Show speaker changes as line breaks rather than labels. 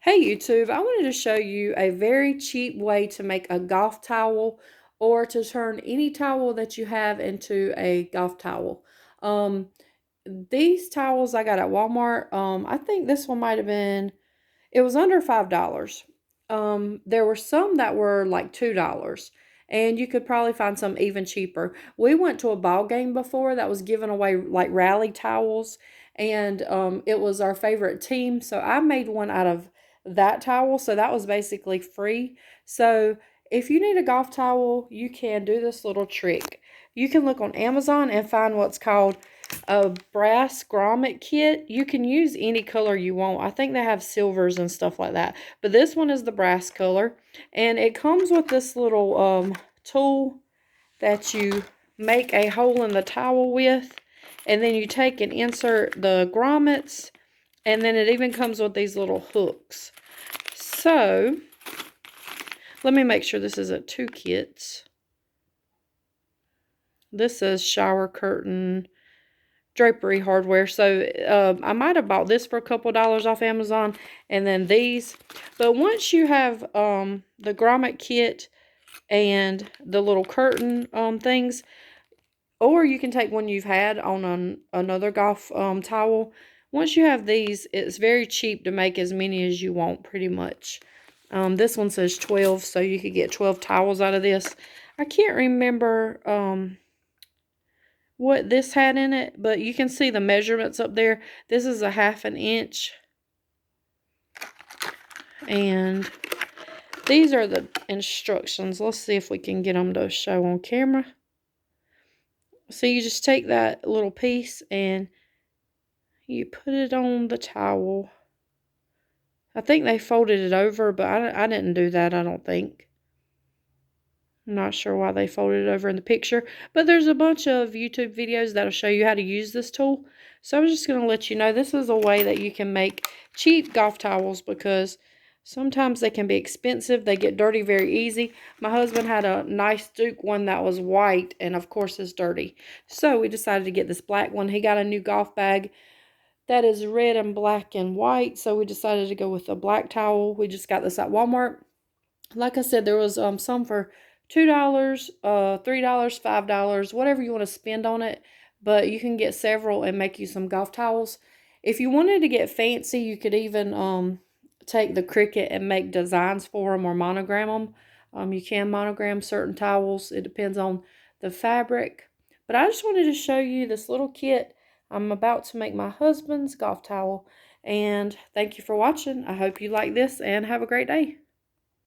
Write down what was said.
Hey YouTube, I wanted to show you a very cheap way to make a golf towel or to turn any towel that you have into a golf towel. Um, these towels I got at Walmart, I think this one might have been, it was under $5. There were some that were like $2, and you could probably find some even cheaper. We went to a ball game before that was giving away like rally towels, and it was our favorite team. So I made one out of that towel. So that was basically free. So if you need a golf towel, you can do this little trick. You can look on Amazon and find what's called a brass grommet kit. You can use any color you want. I think they have silvers and stuff like that, but this one is the brass color, and it comes with this little tool that you make a hole in the towel with, and then you take and insert the grommets, and then it even comes with these little hooks. So let me make sure this isn't two kits. This is shower curtain drapery hardware. So I might have bought this for a couple dollars off Amazon, and then these. But once you have the grommet kit and the little curtain things, or you can take one you've had on another golf towel. Once you have these, it's very cheap to make as many as you want, pretty much. This one says 12, so you could get 12 towels out of this. I can't remember what this had in it, but you can see the measurements up there. This is a 1/2 inch, and these are the instructions. Let's see if we can get them to show on camera. So you just take that little piece and you put it on the towel. I think they folded it over, but I didn't do that, I don't think. I'm not sure why they folded it over in the picture, but there's a bunch of YouTube videos that'll show you how to use this tool. So I'm just going to let you know this is a way that you can make cheap golf towels, because sometimes they can be expensive. They get dirty very easy. My husband had a nice Duke one that was white, and of course it's dirty. So we decided to get this black one. He got a new golf bag that is red and black and white, so we decided to go with a black towel. We just got this at Walmart. Like I said, there was some for $2, $3, $5, whatever you want to spend on it. But you can get several and make you some golf towels. If you wanted to get fancy, you could even take the Cricut and make designs for them or monogram them. You can monogram certain towels. It depends on the fabric. But I just wanted to show you this little kit. I'm about to make my husband's golf towel. And thank you for watching. I hope you like this and have a great day.